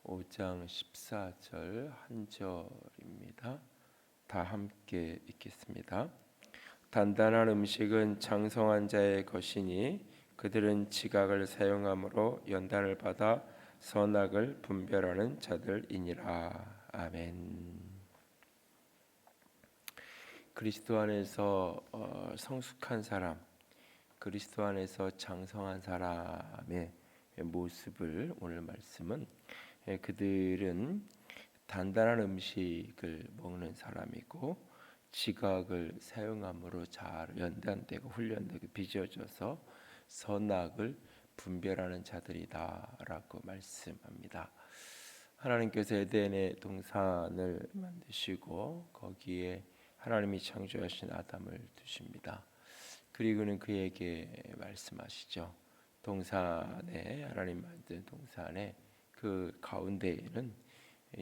5장 14절 한 절입니다. 다 함께 읽겠습니다. 단단한 음식은 장성한 자의 것이니 그들은 지각을 사용함으로 연단을 받아 선악을 분별하는 자들이니라. 아멘. 그리스도 안에서 성숙한 사람, 그리스도 안에서 장성한 사람의 모습을 오늘 말씀은 그들은 단단한 음식을 먹는 사람이고 지각을 사용함으로 잘 연단되고 훈련되고 빚어져서 선악을 분별하는 자들이다라고 말씀합니다. 하나님께서 에덴의 동산을 만드시고 거기에 하나님이 창조하신 아담을 두십니다. 그리고는 그에게 말씀하시죠. 동산에 하나님 만든 동산에 그 가운데에는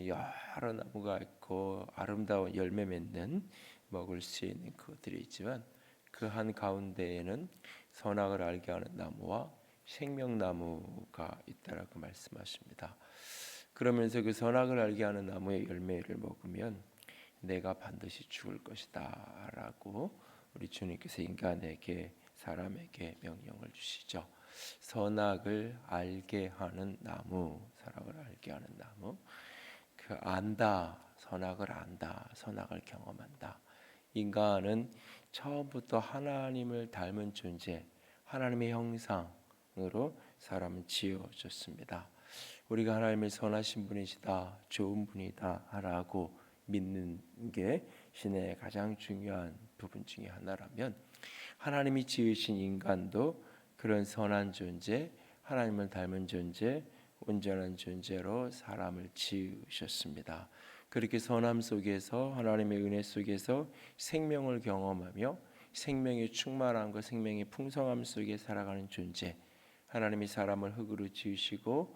여러 나무가 있고 아름다운 열매 맺는 먹을 수 있는 그것들이 있지만 그 한 가운데에는 선악을 알게 하는 나무와 생명나무가 있다라고 말씀하십니다. 그러면서 그 선악을 알게 하는 나무의 열매를 먹으면 내가 반드시 죽을 것이다 라고 우리 주님께서 인간에게 사람에게 명령을 주시죠. 선악을 알게 하는 나무, 선악을 알게 하는 나무. 그 안다, 선악을 안다, 선악을 경험한다. 인간은 처음부터 하나님을 닮은 존재, 하나님의 형상으로 사람은 지어졌습니다. 우리가 하나님의 선하신 분이시다, 좋은 분이다 라고 믿는 게 신의 가장 중요한 부분 중에 하나라면 하나님이 지으신 인간도 그런 선한 존재, 하나님을 닮은 존재, 온전한 존재로 사람을 지으셨습니다. 그렇게 선함 속에서 하나님의 은혜 속에서 생명을 경험하며 생명의 충만함과 생명의 풍성함 속에 살아가는 존재, 하나님이 사람을 흙으로 지으시고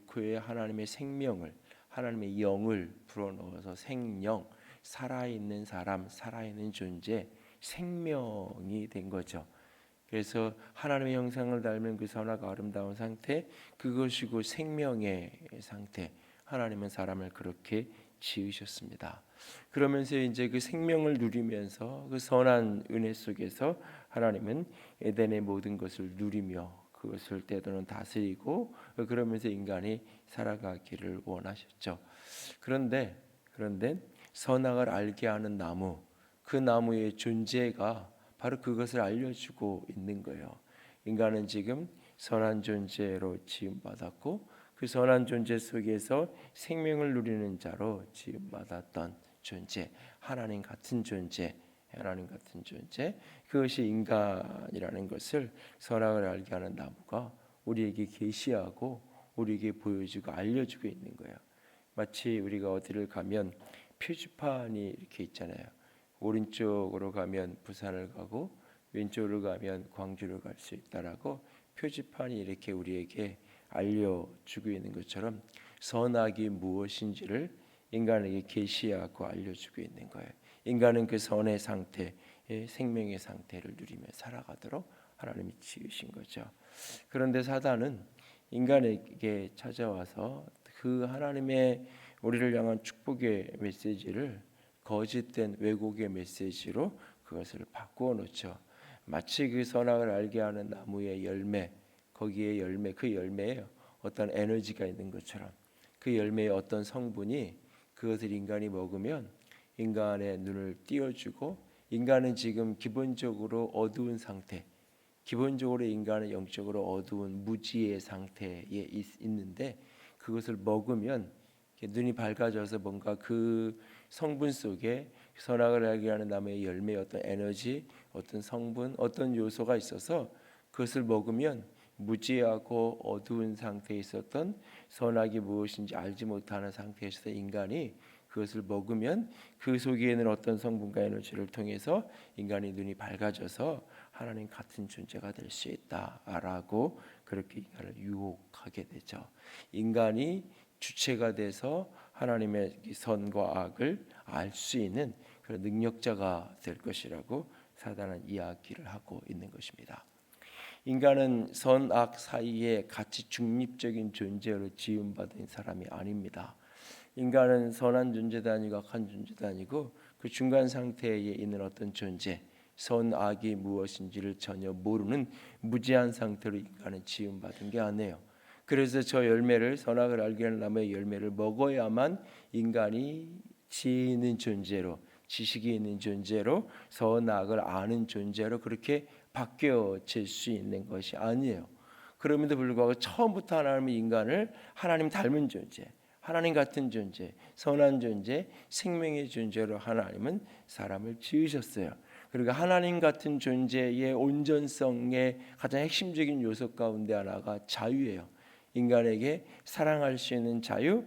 그의 하나님의 생명을, 하나님의 영을 불어넣어서 생명, 살아있는 사람, 살아있는 존재, 생명이 된 거죠. 그래서 하나님의 형상을 닮은 그 선하고 아름다운 상태, 그것이고 생명의 상태. 하나님은 사람을 그렇게 지으셨습니다. 그러면서 이제 그 생명을 누리면서 그 선한 은혜 속에서 하나님은 에덴의 모든 것을 누리며 그것을 때로는 다스리고 그러면서 인간이 살아가기를 원하셨죠. 그런데 선악을 알게 하는 나무, 그 나무의 존재가 바로 그것을 알려주고 있는 거예요. 인간은 지금 선한 존재로 지음받았고 그 선한 존재 속에서 생명을 누리는 자로 지음받았던 존재, 하나님 같은 존재, 그것이 인간이라는 것을 선악을 알게 하는 나무가 우리에게 계시하고 우리에게 보여주고 알려주고 있는 거예요. 마치 우리가 어디를 가면 표지판이 이렇게 있잖아요. 오른쪽으로 가면 부산을 가고 왼쪽으로 가면 광주를 갈 수 있다라고 표지판이 이렇게 우리에게 알려주고 있는 것처럼 선악이 무엇인지를 인간에게 계시하고 알려주고 있는 거예요. 인간은 그 선의 상태, 생명의 상태를 누리며 살아가도록 하나님이 지으신 거죠. 그런데 사단은 인간에게 찾아와서 그 하나님의 우리를 향한 축복의 메시지를 거짓된 왜곡의 메시지로 그것을 바꾸어 놓죠. 마치 그 선악을 알게 하는 나무의 열매, 거기에 열매, 그 열매에 어떤 에너지가 있는 것처럼 그 열매의 어떤 성분이 그것을 인간이 먹으면 인간의 눈을 띄어주고 인간은 지금 기본적으로 어두운 상태, 기본적으로 인간은 영적으로 어두운 무지의 상태에 있는데 그것을 먹으면 눈이 밝아져서 뭔가 그 성분 속에 선악을 알게 하는 나무의 열매의 어떤 에너지, 어떤 성분, 어떤 요소가 있어서 그것을 먹으면 무지하고 어두운 상태에 있었던 선악이 무엇인지 알지 못하는 상태에서 인간이 그것을 먹으면 그 속에 있는 어떤 성분과 에너지를 통해서 인간의 눈이 밝아져서 하나님 같은 존재가 될 수 있다라고 그렇게 인간을 유혹하게 되죠. 인간이 주체가 돼서 하나님의 선과 악을 알 수 있는 그런 능력자가 될 것이라고 사단은 이야기를 하고 있는 것입니다. 인간은 선악 사이에 같이 중립적인 존재로 지음받은 사람이 아닙니다. 인간은 선한 존재도 아니고 악한 존재도 아니고 그 중간 상태에 있는 어떤 존재, 선악이 무엇인지를 전혀 모르는 무지한 상태로 인간은 지음받은 게 아니에요. 그래서 저 열매를, 선악을 알게 하는 나무의 열매를 먹어야만 인간이 지혜 있는 존재로, 지식이 있는 존재로, 선악을 아는 존재로 그렇게 바뀌어질 수 있는 것이 아니에요. 그럼에도 불구하고 처음부터 하나님은 인간을 하나님 닮은 존재, 하나님 같은 존재, 선한 존재, 생명의 존재로 하나님은 사람을 지으셨어요. 그리고 하나님 같은 존재의 온전성의 가장 핵심적인 요소 가운데 하나가 자유예요. 인간에게 사랑할 수 있는 자유,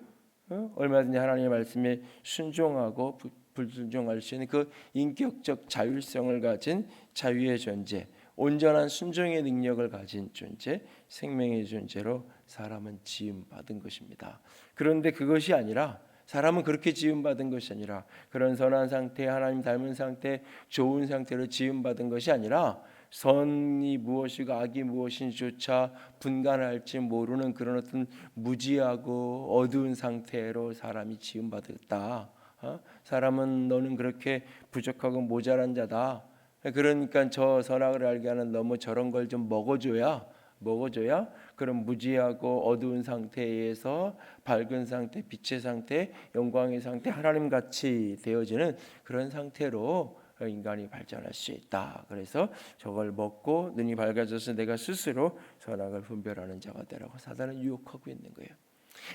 얼마든지 하나님의 말씀에 순종하고 불순종할 수 있는 그 인격적 자율성을 가진 자유의 존재, 온전한 순종의 능력을 가진 존재, 생명의 존재로 사람은 지음받은 것입니다. 그런데 그것이 아니라, 사람은 그렇게 지음받은 것이 아니라, 그런 선한 상태, 하나님 닮은 상태, 좋은 상태로 지음받은 것이 아니라 선이 무엇이고 악이 무엇인지조차 분간할지 모르는 그런 어떤 무지하고 어두운 상태로 사람이 지음받았다. 사람은 너는 그렇게 부족하고 모자란 자다. 그러니까 저 선악을 알게 하는 너무 저런 걸 좀 먹어줘야 그런 무지하고 어두운 상태에서 밝은 상태, 빛의 상태, 영광의 상태, 하나님 같이 되어지는 그런 상태로 인간이 발전할 수 있다. 그래서 저걸 먹고 눈이 밝아져서 내가 스스로 선악을 분별하는 자가 되라고 사단은 유혹하고 있는 거예요.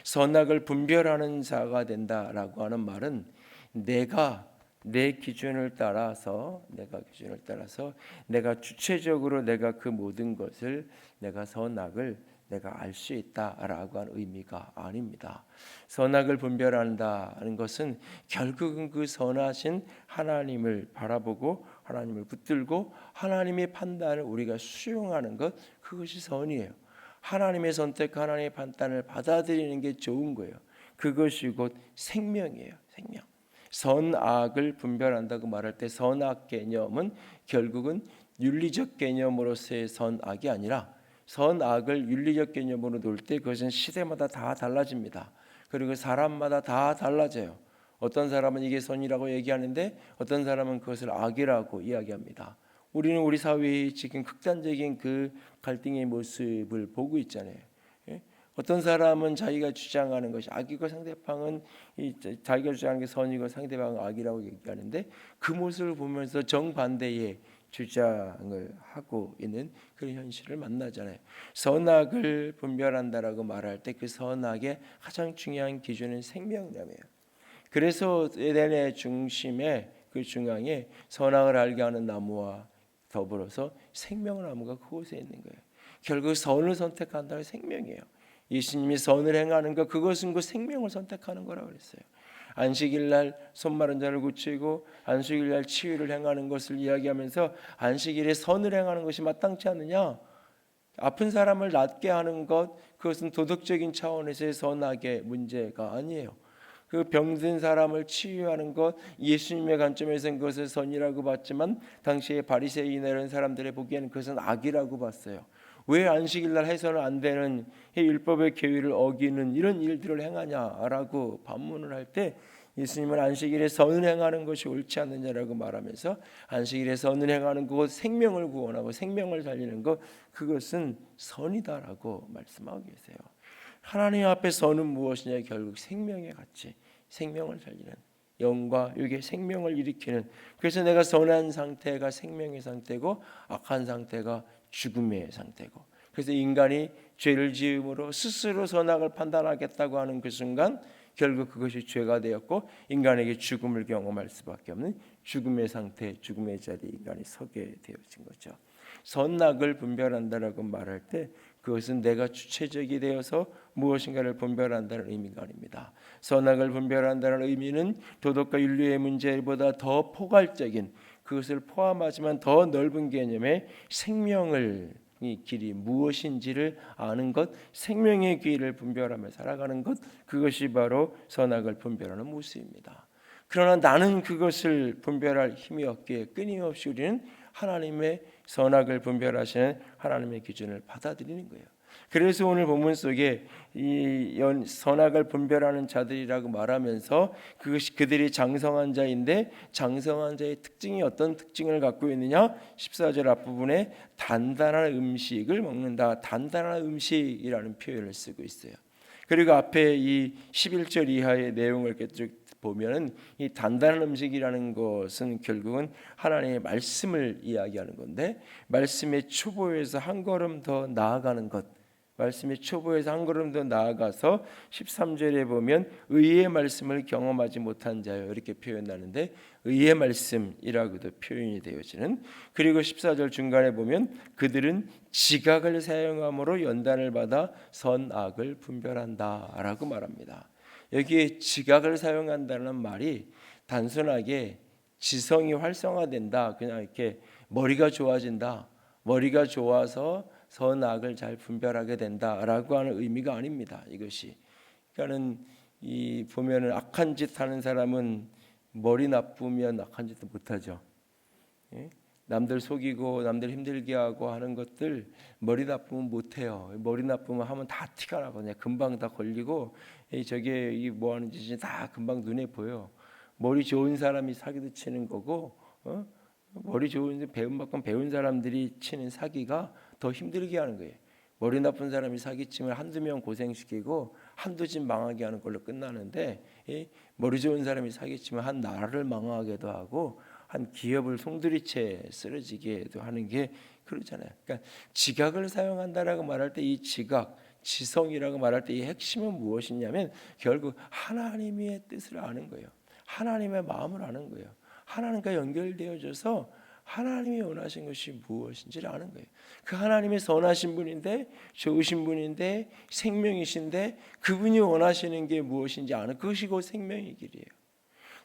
선악을 분별하는 자가 된다라고 하는 말은 내가 내 기준을 따라서 내가 주체적으로 내가 그 모든 것을 내가 선악을 내가 알 수 있다라고 하는 의미가 아닙니다. 선악을 분별한다는 것은 결국은 그 선하신 하나님을 바라보고 하나님을 붙들고 하나님의 판단을 우리가 수용하는 것, 그것이 선이에요. 하나님의 선택, 하나님의 판단을 받아들이는 게 좋은 거예요. 그것이 곧 생명이에요. 생명. 선악을 분별한다고 말할 때 선악 개념은 결국은 윤리적 개념으로서의 선악이 아니라 선악을 윤리적 개념으로 놓을 때 그것은 시대마다 다 달라집니다. 그리고 사람마다 다 달라져요. 어떤 사람은 이게 선이라고 얘기하는데 어떤 사람은 그것을 악이라고 이야기합니다. 우리는 우리 사회의 지금 극단적인 그 갈등의 모습을 보고 있잖아요. 어떤 사람은 자기가 주장하는 것이 악이고 상대방은 자기가 주장하는 게 선이고 상대방은 악이라고 얘기하는데 그 모습을 보면서 정반대의 주장을 하고 있는 그런 현실을 만나잖아요. 선악을 분별한다라고 말할 때 그 선악의 가장 중요한 기준은 생명이라며요. 그래서 에덴의 중심에 그 중앙에 선악을 알게 하는 나무와 더불어서 생명나무가 그곳에 있는 거예요. 결국 선을 선택한다는 생명이에요. 예수님이 선을 행하는 것, 그것은 그 생명을 선택하는 거라고 그랬어요. 안식일날 손 마른 자를 고치고 안식일날 치유를 행하는 것을 이야기하면서 안식일에 선을 행하는 것이 마땅치 않느냐? 아픈 사람을 낫게 하는 것, 그것은 도덕적인 차원에서의 선악의 문제가 아니에요. 그 병든 사람을 치유하는 것, 예수님의 관점에서는 그것을 선이라고 봤지만 당시에 바리새인이나 이런 사람들의 보기에는 그것은 악이라고 봤어요. 왜 안식일날 해서는 안 되는 율법의 계율을 어기는 이런 일들을 행하냐라고 반문을 할 때 예수님은 안식일에 선을 행하는 것이 옳지 않느냐라고 말하면서 안식일에 선을 행하는 것, 생명을 구원하고 생명을 살리는 것, 그것은 선이다라고 말씀하고 계세요. 하나님 앞에 선은 무엇이냐? 결국 생명의 가치, 생명을 살리는 영과 육의 생명을 일으키는, 그래서 내가 선한 상태가 생명의 상태고 악한 상태가 죽음의 상태고, 그래서 인간이 죄를 지음으로 스스로 선악을 판단하겠다고 하는 그 순간 결국 그것이 죄가 되었고 인간에게 죽음을 경험할 수밖에 없는 죽음의 상태, 죽음의 자리에 인간이 서게 되어진 거죠. 선악을 분별한다라고 말할 때 그것은 내가 주체적이 되어서 무엇인가를 분별한다는 의미가 아닙니다. 선악을 분별한다는 의미는 도덕과 윤리의 문제보다 더 포괄적인, 그것을 포함하지만 더 넓은 개념의 생명을, 이 길이 무엇인지를 아는 것, 생명의 길을 분별하며 살아가는 것, 그것이 바로 선악을 분별하는 모습입니다. 그러나 나는 그것을 분별할 힘이 없기에 끊임없이 우리는 하나님의 선악을 분별하시는 하나님의 기준을 받아들이는 거예요. 그래서 오늘 본문 속에 이 선악을 분별하는 자들이라고 말하면서 그것이 그들이 장성한 자인데, 장성한 자의 특징이 어떤 특징을 갖고 있느냐? 14절 앞부분에 단단한 음식을 먹는다. 단단한 음식이라는 표현을 쓰고 있어요. 그리고 앞에 이 11절 이하의 내용을 쭉 보면은 이 단단한 음식이라는 것은 결국은 하나님의 말씀을 이야기하는 건데, 말씀의 초보에서 한 걸음 더 나아가는 것, 말씀의 초보에서 한 걸음 더 나아가서 13절에 보면 의의 말씀을 경험하지 못한 자요 이렇게 표현하는데, 의의 말씀이라고도 표현이 되어지는, 그리고 14절 중간에 보면 그들은 지각을 사용함으로 연단을 받아 선악을 분별한다라고 말합니다. 여기에 지각을 사용한다는 말이 단순하게 지성이 활성화된다, 그냥 이렇게 머리가 좋아진다, 머리가 좋아서 선악을 잘 분별하게 된다라고 하는 의미가 아닙니다. 이것이 그러니까는 이 보면은 악한 짓 하는 사람은 머리 나쁘면 악한 짓도 못하죠. 예? 남들 속이고 남들 힘들게 하고 하는 것들 머리 나쁘면 못해요. 머리 나쁘면 하면 다 티가 나고 그냥 금방 다 걸리고, 저게 이 뭐 하는 짓이 다 금방 눈에 보여. 머리 좋은 사람이 사기도 치는 거고, 머리 좋은 배운 배운 사람들이 치는 사기가 더 힘들게 하는 거예요. 머리 나쁜 사람이 사기치면 한두 명 고생시키고 한두 집 망하게 하는 걸로 끝나는데, 머리 좋은 사람이 사기치면 한 나라를 망하게도 하고 한 기업을 송두리째 쓰러지게도 하는 게 그러잖아요. 그러니까 지각을 사용한다라고 말할 때 이 지각, 지성이라고 말할 때 이 핵심은 무엇이냐면 결국 하나님의 뜻을 아는 거예요. 하나님의 마음을 아는 거예요. 하나님과 연결되어져서 하나님이 원하신 것이 무엇인지를 아는 거예요. 그 하나님의 선하신 분인데, 좋으신 분인데, 생명이신데 그분이 원하시는 게 무엇인지 아는, 그것이 곧 생명의 길이에요.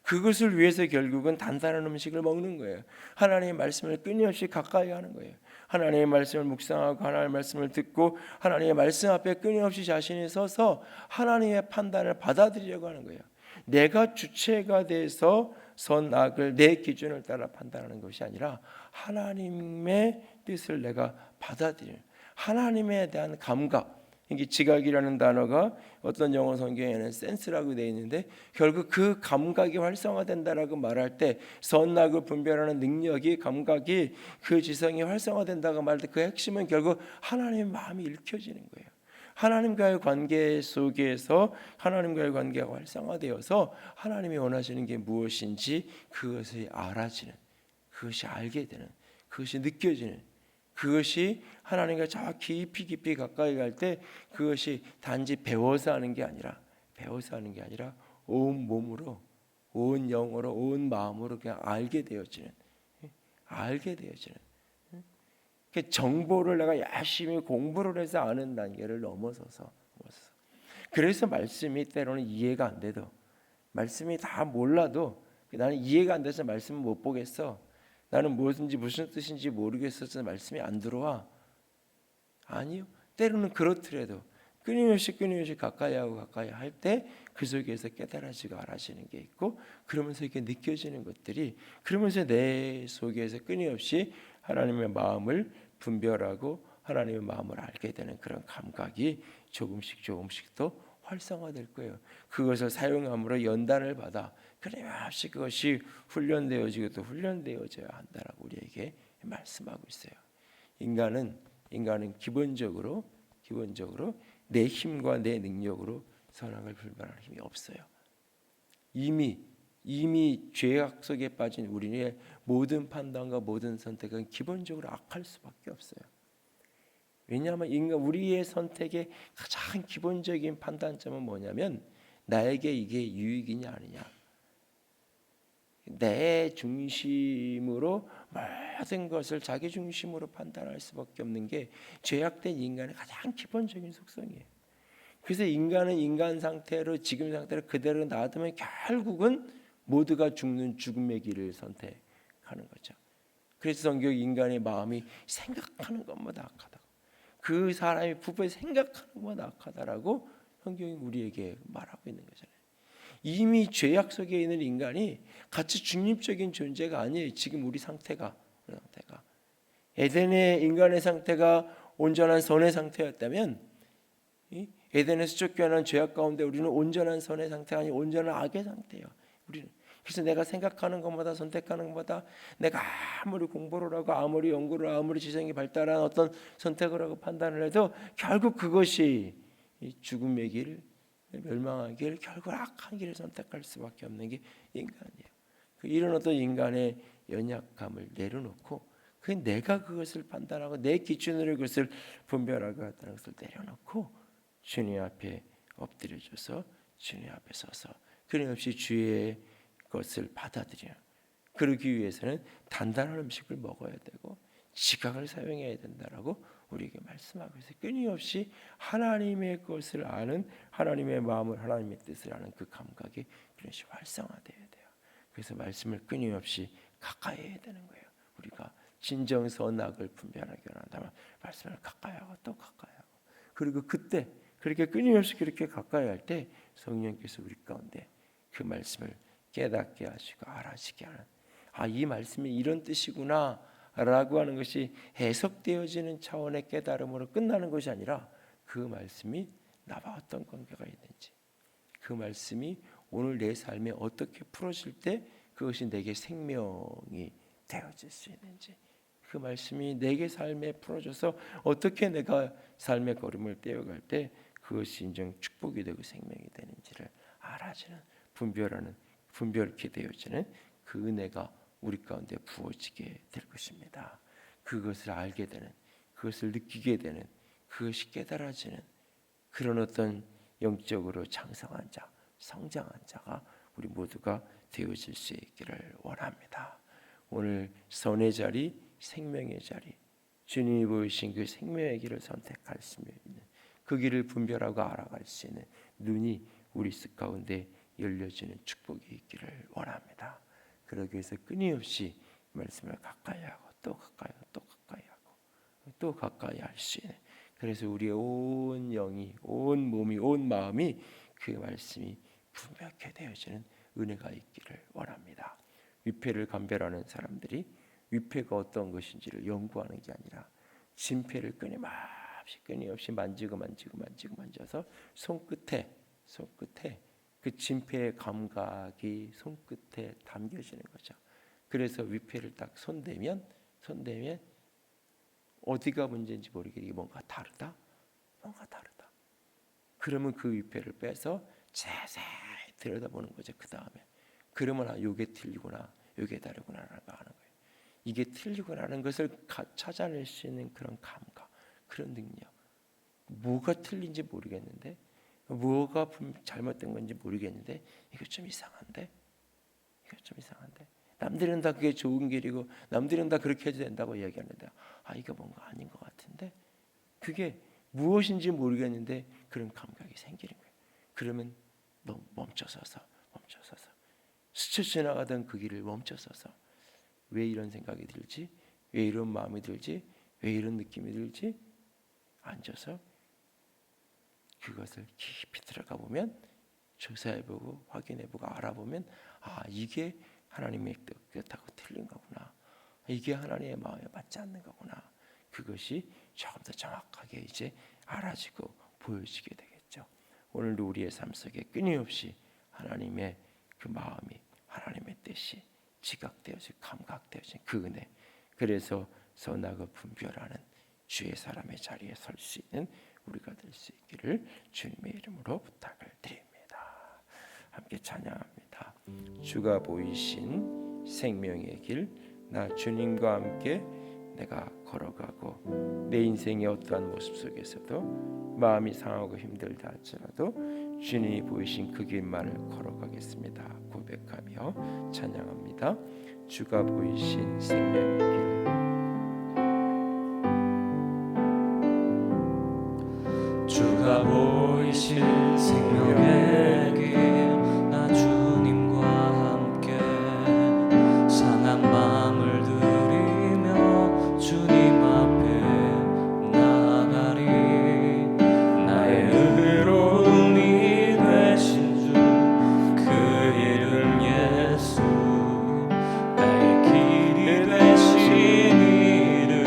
그것을 위해서 결국은 단단한 음식을 먹는 거예요. 하나님의 말씀을 끊임없이 가까이 하는 거예요. 하나님의 말씀을 묵상하고 하나님의 말씀을 듣고 하나님의 말씀 앞에 끊임없이 자신이 서서 하나님의 판단을 받아들이려고 하는 거예요. 내가 주체가 돼서 선악을 내 기준을 따라 판단하는 것이 아니라 하나님의 뜻을 내가 받아들이는, 하나님에 대한 감각. 이게 지각이라는 단어가 어떤 영어 성경에는 센스라고 되어 있는데, 결국 그 감각이 활성화된다라고 말할 때 선악을 분별하는 능력이, 감각이, 그 지성이 활성화된다고 말할 때 그 핵심은 결국 하나님의 마음이 읽혀지는 거예요. 하나님과의 관계 속에서 하나님과의 관계가 활성화되어서 하나님이 원하시는 게 무엇인지 그것이 알아지는, 그것이 알게 되는, 그것이 느껴지는, 그것이 하나님과 저 깊이 가까이 갈 때 그것이 단지 배워서 하는 게 아니라 온 몸으로, 온 영으로, 온 마음으로 그냥 알게 되어지는. 정보를 내가 열심히 공부를 해서 아는 단계를 넘어서서. 그래서 말씀이 때로는 이해가 안 돼도, 말씀이 다 몰라도 나는 이해가 안 돼서 말씀을 못 보겠어, 나는 무슨 뜻인지 모르겠어서 말씀이 안 들어와. 아니요. 때로는 그렇더라도 끊임없이 가까이 할 때 그 속에서 깨달아지고 알아지는 게 있고, 그러면서 이렇게 느껴지는 것들이, 그러면서 내 속에서 끊임없이 하나님의 마음을 분별하고 하나님의 마음을 알게 되는 그런 감각이 조금씩 더 활성화될 거예요. 그것을 사용함으로 연단을 받아 끊임없이 그것이 훈련되어지고 또 훈련되어져야 한다라고 우리에게 말씀하고 있어요. 인간은 기본적으로 내 힘과 내 능력으로 선악을 분별할 힘이 없어요. 이미 죄악 속에 빠진 우리의 모든 판단과 모든 선택은 기본적으로 악할 수밖에 없어요. 왜냐하면 우리의 선택의 가장 기본적인 판단점은 뭐냐면 나에게 이게 유익이냐 아니냐. 내 중심으로 모든 것을 자기 중심으로 판단할 수밖에 없는 게 죄악된 인간의 가장 기본적인 속성이에요. 그래서 인간은 인간 상태로, 지금 상태로 그대로 놔두면 결국은 모두가 죽는 죽음의 길을 선택하는 거죠. 그래서 성경 인간의 마음이 생각하는 것보다 악하다, 그 사람이 부부에 생각하는 것보다 악하다라고 성경이 우리에게 말하고 있는 거잖아요. 이미 죄악 속에 있는 인간이 같이 중립적인 존재가 아니에요. 지금 우리 상태가 에덴의 인간의 상태가 온전한 선의 상태였다면 에덴에서 쫓겨난 죄악 가운데 우리는 온전한 선의 상태가 아니고 온전한 악의 상태예요. 우리는 그래서 내가 생각하는 것마다 선택하는 것마다 내가 아무리 공부를 하고 아무리 연구를 아무리 지성이 발달한 어떤 선택을 하고 판단을 해도 결국 그것이 죽음의 길, 멸망의 길, 결국 악한 길을 선택할 수밖에 없는 게 인간이에요. 이런 어떤 인간의 연약함을 내려놓고 내가 그것을 판단하고 내 기준으로 그것을 분별하고 한다는 것을 내려놓고 주님 앞에 엎드려져서 주님 앞에 서서 끊임없이 주의 것을 받아들여요. 그러기 위해서는 단단한 음식을 먹어야 되고 지각을 사용해야 된다라고 우리에게 말씀하고 있어요. 끊임없이 하나님의 것을 아는, 하나님의 마음을, 하나님의 뜻을 아는 그 감각이 끊임없이 활성화되어야 돼요. 그래서 말씀을 끊임없이 가까이 해야 되는 거예요. 우리가 진정 선악을 분별하기 원한다면 말씀을 가까이 하고 또 가까이 하고, 그리고 그때 그렇게 끊임없이 그렇게 가까이 할 때 성령께서 우리 가운데 그 말씀을 깨닫게 하시고 알아지게 하는, 이 말씀이 이런 뜻이구나 라고 하는 것이 해석되어지는 차원의 깨달음으로 끝나는 것이 아니라 그 말씀이 나와 어떤 관계가 있는지, 그 말씀이 오늘 내 삶에 어떻게 풀어질 때 그것이 내게 생명이 되어질 수 있는지, 그 말씀이 내게 삶에 풀어져서 어떻게 내가 삶의 걸음을 떼어갈 때 그것이 인정 축복이 되고 생명이 되는지를 알아지는, 분별케 되어지는 그 은혜가 우리 가운데 부어지게 될 것입니다. 그것을 알게 되는, 그것을 느끼게 되는, 그것이 깨달아지는 그런 어떤 영적으로 장성한 자, 성장한 자가 우리 모두가 되어질 수 있기를 원합니다. 오늘 선의 자리, 생명의 자리, 주님이 보이신 그 생명의 길을 선택할 수 있는, 그 길을 분별하고 알아갈 수 있는 눈이 우리 가운데 열려지는 축복이 있기를 원합니다. 그러기 위해서 끊임없이 말씀을 가까이 하고 또 가까이 하고 또 가까이 하고 또 가까이 할 수 있는, 그래서 우리의 온 영이, 온 몸이, 온 마음이 그 말씀이 분명하게 되어지는 은혜가 있기를 원합니다. 위패를 감별하는 사람들이 위패가 어떤 것인지를 연구하는 게 아니라 진패를 끊임없이 만져서 손끝에 그 진패의 감각이 손끝에 담겨지는 거죠. 그래서 위패를 딱 손대면 어디가 문제인지 모르겠는데 뭔가 다르다. 그러면 그 위패를 빼서 자세히 들여다보는 거죠. 그 다음에 그러면 요게 틀리구나, 요게 다르구나라는 거 아는 거예요. 이게 틀리구나라는 것을 찾아낼 수 있는 그런 감각, 그런 능력. 뭐가 틀린지 모르겠는데, 뭐가 잘못된 건지 모르겠는데 이거 좀 이상한데. 남들은 다 그게 좋은 길이고 남들은 다 그렇게 해도 된다고 이야기하는데 이거 뭔가 아닌 것 같은데, 그게 무엇인지 모르겠는데 그런 감각이 생기는 거예요. 그러면 너 멈춰서서 스쳐 지나가던 그 길을 멈춰서서 왜 이런 생각이 들지? 왜 이런 마음이 들지? 왜 이런 느낌이 들지? 앉아서 그것을 깊이 들어가 보면, 조사해보고 확인해보고 알아보면 이게 하나님의 뜻하고 틀린 거구나, 이게 하나님의 마음에 맞지 않는 거구나, 그것이 조금 더 정확하게 이제 알아지고 보여지게 되겠죠. 오늘도 우리의 삶 속에 끊임없이 하나님의 그 마음이, 하나님의 뜻이 지각되어지고 감각되어진 그 은혜, 그래서 선악을 분별하는 주의 사람의 자리에 설 수 있는 우리가 될 수 있기를 주님의 이름으로 부탁을 드립니다. 함께 찬양합니다. 주가 보이신 생명의 길, 나 주님과 함께 내가 걸어가고 내 인생의 어떠한 모습 속에서도 마음이 상하고 힘들다 할지라도 주님이 보이신 그 길만을 걸어가겠습니다. 고백하며 찬양합니다. 주가 보이신 생명의 길. 주가 보이신 생명의 길, 나 주님과 함께 상한 마음을 들이며 주님 앞에 나아가리. 나의 의로움이 되신 주, 그 이름 예수. 나의 길이 되신 이름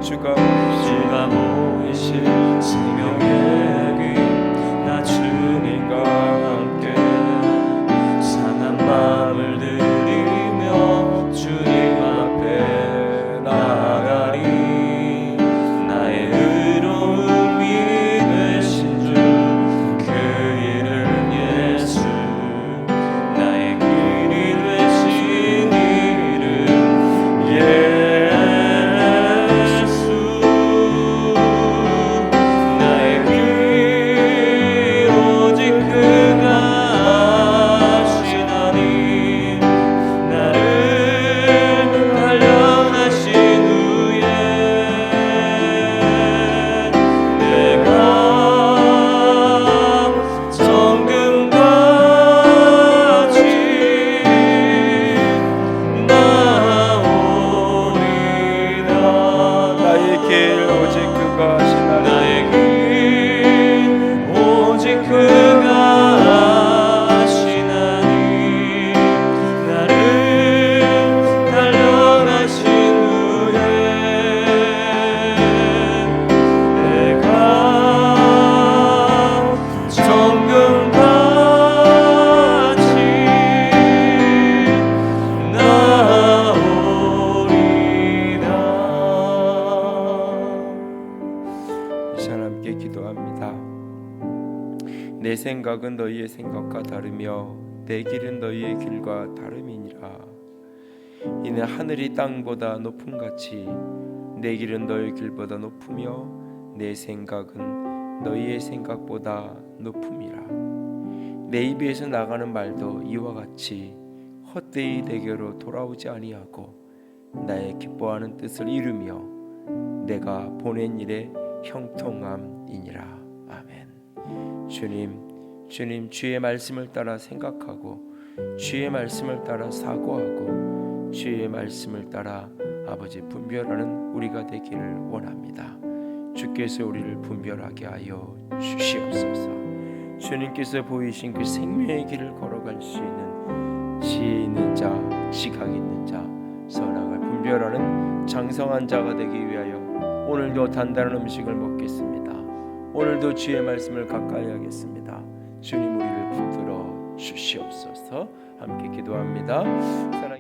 주가 주가 보이실 생명의 길 나 주님과 함께 상한 마음을 들이며 주님 앞에 나아가리 나의 의로움이 되신 주 그 이름 예수 나의 길이 되신 이름 예수 나의 길 오직 그가 아시나니 나를 단련하신 후에 내가 정금같이 나오리라 나의 길 오직 그가 하시나니 나의 길 오직 그가 아시나니 나를 단련하신 후에 내가 정금같이 나오리라. 이 시간 함께 기도합니다. 내 생각은 너희의 생각과 다르며 내 길은 너희의 길과 다름이니라. 이는 하늘이 땅보다 높음같이 내 길은 너희 길보다 높으며 내 생각은 너희의 생각보다 높음이라. 내 입에서 나가는 말도 이와 같이 헛되이 내게로 돌아오지 아니하고 나의 기뻐하는 뜻을 이루며 내가 보낸 일에 형통함이니라. 아멘. 주님 주의 말씀을 따라 생각하고 주의 말씀을 따라 사고하고 주의 말씀을 따라 아버지 분별하는 우리가 되기를 원합니다. 주께서 우리를 분별하게 하여 주시옵소서. 주님께서 보이신 그 생명의 길을 걸어갈 수 있는 지혜 있는 자, 지각 있는 자, 선악을 분별하는 장성한 자가 되기 위하여 오늘도 단단한 음식을 먹겠습니다. 오늘도 주의 말씀을 가까이 하겠습니다. 주님 우리를 붙들어 주시옵소서. 함께 기도합니다. 사랑